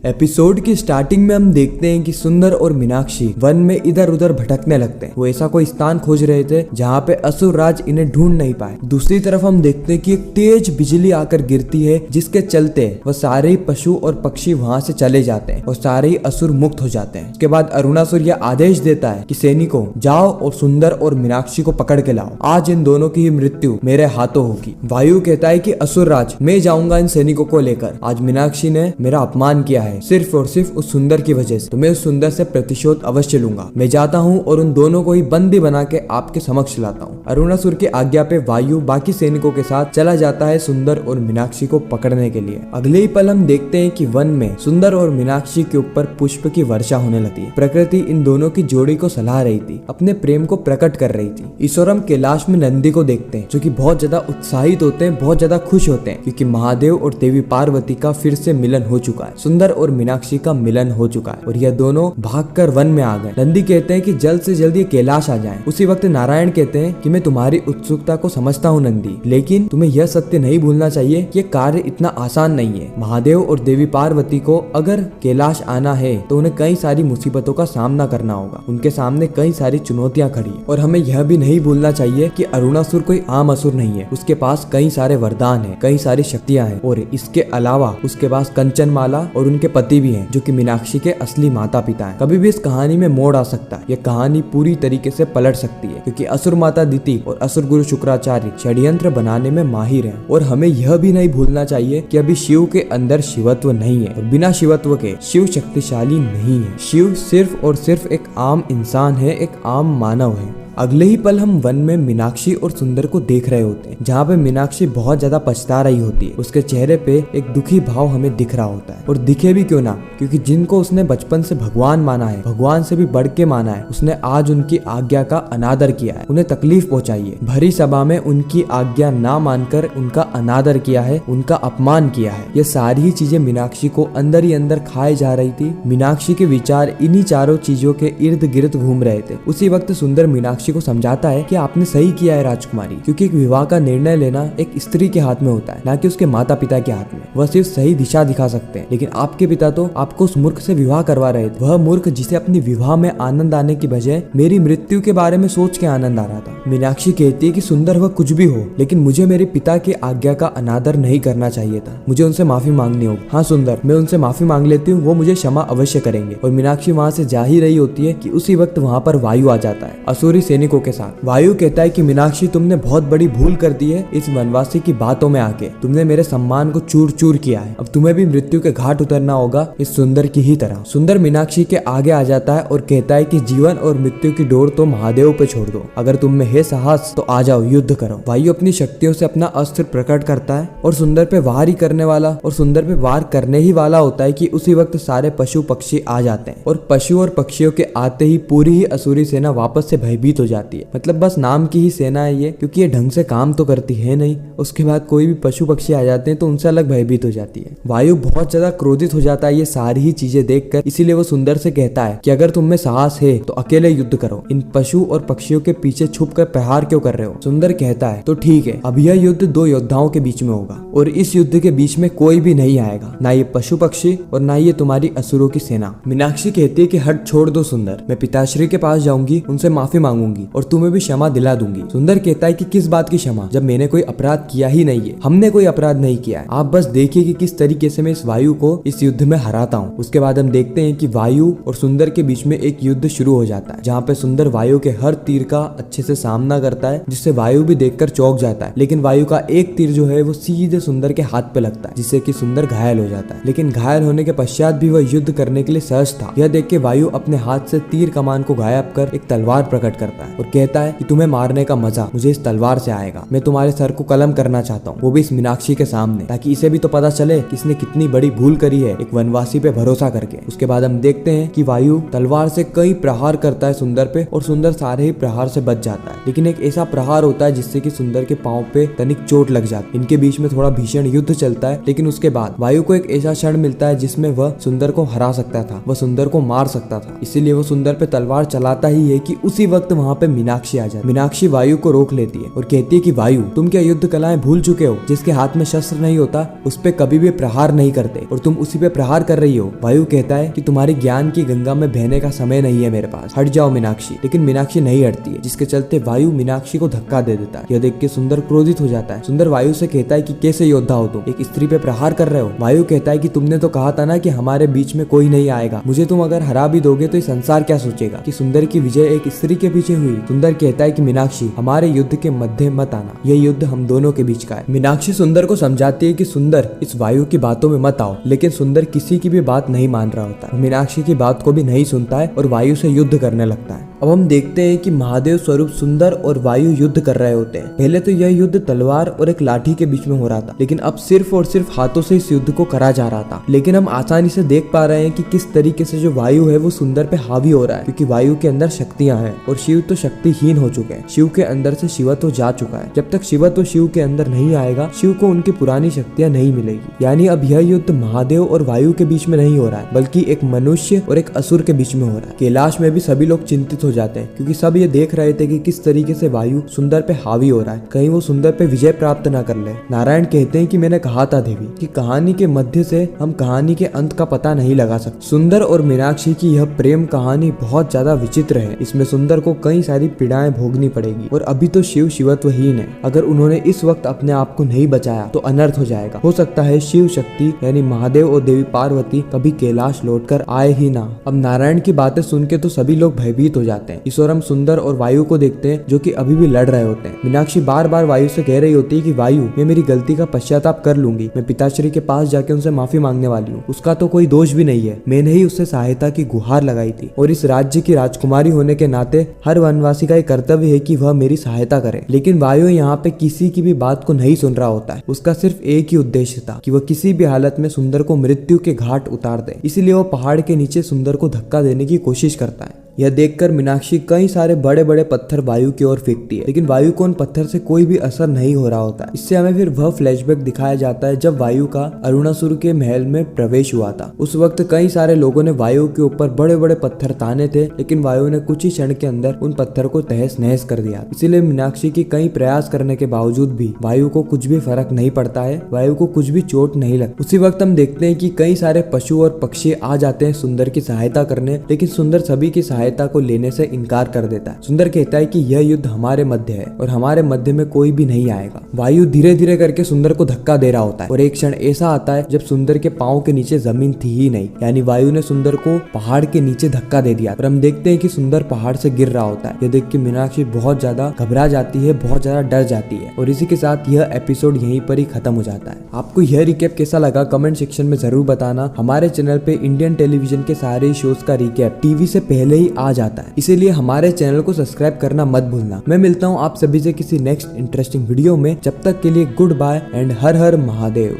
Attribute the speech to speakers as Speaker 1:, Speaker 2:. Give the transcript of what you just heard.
Speaker 1: Episode की starting में हम देखते हैं कि सुंदर और मीनाक्षी वन में इधर उधर भटकने लगते हैं। वो ऐसा कोई स्थान खोज रहे थे जहाँ पे असुर राज इन्हें ढूंढ नहीं पाए। दूसरी तरफ हम देखते हैं कि एक तेज बिजली आकर गिरती है, जिसके चलते वह सारे ही पशु और पक्षी वहाँ से चले जाते हैं और सारे ही असुर मुक्त हो जाते हैं। उसके बाद अरुणासुर यह आदेश देता है कि सैनिकों जाओ और सुंदर और मीनाक्षी को पकड़ के लाओ, आज इन दोनों की ही मृत्यु मेरे हाथों होगी। वायु कहता है कि असुर राज मैं जाऊंगा इन सैनिकों को लेकर, आज मीनाक्षी ने मेरा अपमान किया है सिर्फ और सिर्फ उस सुंदर की वजह से, तो मैं उस सुंदर से प्रतिशोध अवश्य लूंगा। मैं जाता हूँ और उन दोनों को ही बंदी बना के आपके समक्ष लाता हूँ। अरुणासुर की आज्ञा पे वायु बाकी सैनिकों के साथ चला जाता है सुंदर और मीनाक्षी को पकड़ने के लिए। अगले ही पल हम देखते हैं कि वन में सुंदर और मीनाक्षी के ऊपर पुष्प की वर्षा होने लगती है। प्रकृति इन दोनों की जोड़ी को सलाह रही थी, अपने प्रेम को प्रकट कर रही थी। इस ओर हम कैलाश में नंदी को देखते हैं, जो कि बहुत ज्यादा उत्साहित होते हैं, बहुत ज्यादा खुश होते हैं, क्योंकि महादेव और देवी पार्वती का फिर से मिलन हो चुका है। सुंदर और मीनाक्षी का मिलन हो चुका है और यह दोनों भागकर वन में आ गए। नंदी कहते हैं कि जल्द से जल्द ये कैलाश आ जाएं। उसी वक्त नारायण कहते हैं कि मैं तुम्हारी उत्सुकता को समझता हूँ नंदी, लेकिन तुम्हें यह सत्य नहीं भूलना चाहिए कि यह कार्य इतना आसान नहीं है। महादेव और देवी पार्वती को अगर कैलाश आना है तो उन्हें कई सारी मुसीबतों का सामना करना होगा, उनके सामने कई सारी चुनौतियां खड़ी है। और हमें यह भी नहीं भूलना चाहिए कि अरुणासुर कोई आम असुर नहीं है, उसके पास कई सारे वरदान है, कई सारी शक्तियां हैं और इसके अलावा उसके पास कंचन माला और उनके पति भी हैं, जो कि मीनाक्षी के असली माता पिता हैं। कभी भी इस कहानी में मोड़ आ सकता है, यह कहानी पूरी तरीके से पलट सकती है, क्योंकि असुर माता दिति और असुर गुरु शुक्राचार्य षड्यंत्र बनाने में माहिर हैं। और हमें यह भी नहीं भूलना चाहिए कि अभी शिव के अंदर शिवत्व नहीं है और बिना शिवत्व के शिव शक्तिशाली नहीं है। शिव सिर्फ और सिर्फ एक आम इंसान है, एक आम मानव है। अगले ही पल हम वन में मीनाक्षी और सुंदर को देख रहे होते हैं, जहाँ पे मीनाक्षी बहुत ज्यादा पछता रही होती है। उसके चेहरे पे एक दुखी भाव हमें दिख रहा होता है, और दिखे भी क्यों ना, क्योंकि जिनको उसने बचपन से भगवान माना है, भगवान से भी बढ़ के माना है, उसने आज उनकी आज्ञा का अनादर किया है, उन्हें तकलीफ पहुंचाई है। भरी सभा में उनकी आज्ञा ना मानकर उनका अनादर किया है, उनका अपमान किया है। ये सारी ही चीजें मीनाक्षी को अंदर ही अंदर खाए जा रही थी। मीनाक्षी के विचार इन्हीं चारों चीजों के इर्द गिर्द घूम रहे थे। उसी वक्त सुंदर मीनाक्षी को समझाता है कि आपने सही किया है राजकुमारी, क्योंकि एक विवाह का निर्णय लेना एक स्त्री के हाथ में होता है, ना कि उसके माता पिता के हाथ में। वह सिर्फ सही दिशा दिखा सकते हैं, लेकिन आपके पिता तो आपको उस मूर्ख से विवाह करवा रहे थे। वह मूर्ख जिसे अपनी विवाह में आनंद आने की बजाय मेरी मृत्यु के बारे में सोच के आनंद आ रहा था। मीनाक्षी कहती है कि सुंदर वह कुछ भी हो, लेकिन मुझे मेरे पिता की आज्ञा का अनादर नहीं करना चाहिए था, मुझे उनसे माफी मांगनी होगी। हाँ सुंदर, मैं उनसे माफी मांग लेती हूँ, वो मुझे क्षमा अवश्य करेंगे। और मीनाक्षी वहाँ से जा ही रही होती है कि उसी वक्त वहाँ पर वायु आ जाता है असुरी सैनिकों के साथ। वायु कहता है कि मीनाक्षी तुमने बहुत बड़ी भूल कर दी है इस वनवासी की बातों में आके, तुमने मेरे सम्मान को चूर चूर किया है, अब तुम्हें भी मृत्यु के घाट उतरना होगा इस सुंदर की ही तरह। सुंदर मीनाक्षी के आगे आ जाता है और कहता है कि जीवन और मृत्यु की डोर तो महादेव पे छोड़ दो, अगर तुम में है साहस तो आ जाओ, युद्ध करो। वायु अपनी शक्तियों से अपना अस्त्र प्रकट करता है और सुंदर पे वार ही करने वाला और सुंदर पे वार करने ही वाला होता है कि उसी वक्त सारे पशु पक्षी आ जाते हैं और पशु और पक्षियों के आते ही पूरी ही असुरी सेना वापस से भयभीत हो जाती है। मतलब बस नाम की ही सेना है ये, क्योंकि ये ढंग से काम तो करती है नहीं। उसके बाद कोई भी पशु पक्षी आ जाते हैं तो उनसे अलग भयभीत हो जाती है। वायु बहुत ज्यादा क्रोधित हो जाता है ये सारी ही चीजें देखकर, इसीलिए वो सुंदर से कहता है कि अगर तुम में साहस है तो अकेले युद्ध करो, इन पशु और पक्षियों के पीछे छुप कर प्रहार क्यों कर रहे हो। सुंदर कहता है तो ठीक है, अब यह युद्ध दो योद्धाओं के बीच में होगा और इस युद्ध के बीच में कोई भी नहीं आएगा, ना ये पशु पक्षी और ना ये तुम्हारी असुरों की सेना। मीनाक्षी कहती है कि हट छोड़ दो सुंदर, मैं पिताश्री के पास जाऊंगी, उनसे माफी मांगूंगी और तुम्हें भी क्षमा दिला दूंगी। सुंदर कहता है कि किस बात की क्षमा, जब मैंने कोई अपराध किया ही नहीं है, हमने कोई अपराध नहीं किया है, आप बस देखिए कि किस तरीके से मैं इस वायु को इस युद्ध में हराता हूँ। उसके बाद हम देखते हैं कि वायु और सुंदर के बीच में एक युद्ध शुरू हो जाता है, जहाँ पे सुंदर वायु के हर तीर का अच्छे से सामना करता है, जिससे वायु भी देखकर चौंक जाता है। लेकिन वायु का एक तीर जो है वो सीधे सुंदर के हाथ पे लगता है, जिससे कि सुंदर घायल हो जाता है। लेकिन घायल होने के पश्चात भी वह युद्ध करने के लिए सहज था। यह देख के वायु अपने हाथ से तीर कमान को गायब कर एक तलवार प्रकट करता है और कहता है कि तुम्हें मारने का मजा मुझे इस तलवार से आएगा, मैं तुम्हारे सर को कलम करना चाहता हूँ, वो भी इस मीनाक्षी के सामने, ताकि इसे भी तो पता चले कि इसने कितनी बड़ी भूल करी है एक वनवासी पे भरोसा करके। उसके बाद हम देखते हैं कि वायु तलवार से कई प्रहार करता है सुंदर पे और सुंदर सारे ही प्रहार से बच जाता है। लेकिन एक ऐसा प्रहार होता है जिससे कि सुंदर के पांव पे तनिक चोट लग जाती है। इनके बीच में थोड़ा भीषण युद्ध चलता है, लेकिन उसके बाद वायु को एक ऐसा क्षण मिलता है जिसमें वह सुंदर को हरा सकता था, वह सुंदर को मार सकता था। इसीलिए वो सुंदर पे तलवार चलाता ही है कि उसी वक्त वहाँ पे मीनाक्षी आ जाती। मीनाक्षी वायु को रोक लेती है और कहती है कि वायु, तुम क्या युद्ध कलाएं भूल चुके हो? जिसके हाथ में शस्त्र नहीं होता उस पे कभी भी प्रहार नहीं करते और तुम उसी पे प्रहार कर रही हो। वायु कहता है कि तुम्हारी ज्ञान की गंगा में बहने का समय नहीं है मेरे पास, हट जाओ मीनाक्षी। लेकिन मीनाक्षी नहीं हटती है, जिसके चलते वायु मीनाक्षी को धक्का दे देता है। यह देख के सुंदर क्रोधित हो जाता है। सुंदर वायु से कहता है कि कैसे योद्धा हो तुम, एक स्त्री पे प्रहार कर रहे हो? वायु कहता है कि तुमने तो कहा था ना कि हमारे बीच में कोई नहीं आएगा, मुझे तुम अगर हरा भी दोगे तो ये संसार क्या सोचेगा कि सुंदर की विजय एक स्त्री के पीछे हुई। सुंदर कहता है कि मीनाक्षी, हमारे युद्ध के मध्य मत आना, यह युद्ध हम दोनों के बीच का है। मीनाक्षी सुंदर को समझाती है कि सुंदर, इस वायु की बातों में मत आओ। लेकिन सुंदर किसी की भी बात नहीं मान रहा होता, मीनाक्षी की बात को भी नहीं सुनता है और वायु से युद्ध करने लगता है। अब हम देखते हैं कि महादेव स्वरूप सुंदर और वायु युद्ध कर रहे होते हैं। पहले तो यह युद्ध तलवार और एक लाठी के बीच में हो रहा था, लेकिन अब सिर्फ और सिर्फ हाथों से इस युद्ध को करा जा रहा था। लेकिन हम आसानी से देख पा रहे हैं कि किस तरीके से जो वायु है वो सुंदर पे हावी हो रहा है, क्योंकि वायु के अंदर शक्तियां हैं और शिव तो शक्तिहीन हो चुके हैं। शिव के अंदर से शिवत्व जा चुका है। जब तक शिवत्व शिव के अंदर नहीं आएगा, शिव को उनकी पुरानी शक्तियां नहीं मिलेगी। यानी अब यह युद्ध महादेव और वायु के बीच में नहीं हो रहा है, बल्कि एक मनुष्य और एक असुर के बीच में हो रहा है। कैलाश में भी सभी लोग चिंतित हो जाते हैं, क्योंकि सब ये देख रहे थे कि किस तरीके से वायु सुंदर पे हावी हो रहा है, कहीं वो सुंदर पे विजय प्राप्त ना कर ले। नारायण कहते हैं कि मैंने कहा था देवी कि कहानी के मध्य से हम कहानी के अंत का पता नहीं लगा सकते। सुंदर और मीनाक्षी की यह प्रेम कहानी बहुत ज्यादा विचित्र है। इसमें सुंदर को कई सारी पीड़ाएं भोगनी पड़ेगी और अभी तो शिव शिवत्वहीन है। अगर उन्होंने इस वक्त अपने आप को नहीं बचाया तो अनर्थ हो जाएगा। हो सकता है शिव शक्ति यानी महादेव और देवी पार्वती कभी कैलाश लौटकर आए ही ना। अब नारायण की बातें सुन के तो सभी लोग भयभीत हो जाते हैं। इस ओर हम सुंदर और वायु को देखते हैं जो कि अभी भी लड़ रहे होते हैं। मीनाक्षी बार बार वायु से कह रही होती है कि वायु, मैं मेरी गलती का पश्चाताप कर लूंगी, मैं पिताश्री के पास जाके उनसे माफी मांगने वाली हूँ, उसका तो कोई दोष भी नहीं है, मैंने ही उससे सहायता की गुहार लगाई थी और इस राज्य की राजकुमारी होने के नाते हर वनवासी का एक कर्तव्य है कि वह मेरी सहायता करे। लेकिन वायु यहाँ पे किसी की भी बात को नहीं सुन रहा होता है। उसका सिर्फ एक ही उद्देश्य था कि वह किसी भी हालत में सुंदर को मृत्यु के घाट उतार दे। इसीलिए वह पहाड़ के नीचे सुंदर को धक्का देने की कोशिश करता है। यह देखकर मीनाक्षी कई सारे बड़े बड़े पत्थर वायु की ओर फेंकती है, लेकिन वायु को उन पत्थर से कोई भी असर नहीं हो रहा होता है। इससे हमें फिर वह फ्लैशबैक दिखाया जाता है जब वायु का अरुणासुर के महल में प्रवेश हुआ था। उस वक्त कई सारे लोगों ने वायु के ऊपर बड़े बड़े पत्थर ताने थे, लेकिन वायु ने कुछ ही क्षण के अंदर उन पत्थर को तहस नहस कर दिया। इसीलिए मीनाक्षी की कई प्रयास करने के बावजूद भी वायु को कुछ भी फर्क नहीं पड़ता है, वायु को कुछ भी चोट नहीं लगती। उसी वक्त हम देखते हैं कि कई सारे पशु और पक्षी आ जाते हैं सुंदर की सहायता करने, लेकिन सुंदर सभी की सहायता को लेने से इनकार कर देता है। सुंदर कहता है कि यह युद्ध हमारे मध्य है और हमारे मध्य में कोई भी नहीं आएगा। वायु धीरे धीरे करके सुंदर को धक्का दे रहा होता है और एक क्षण ऐसा आता है जब सुंदर के पांव के नीचे जमीन थी ही नहीं, यानी वायु ने सुंदर को पहाड़ के नीचे धक्का दे दिया और हम देखते हैं कि सुंदर पहाड़ से गिर रहा होता है। यह देख के मीनाक्षी बहुत ज्यादा घबरा जाती है, बहुत ज्यादा डर जाती है और इसी के साथ यह एपिसोड यहीं पर ही खत्म हो जाता है। आपको यह रिकैप कैसा लगा कमेंट सेक्शन में जरूर बताना। हमारे चैनल पे इंडियन टेलीविजन के सारे शोज का रिकैप टीवी से पहले ही आ जाता है, इसीलिए हमारे चैनल को सब्सक्राइब करना मत भूलना। मैं मिलता हूँ आप सभी से किसी नेक्स्ट इंटरेस्टिंग वीडियो में। जब तक के लिए गुड बाय एंड हर हर महादेव।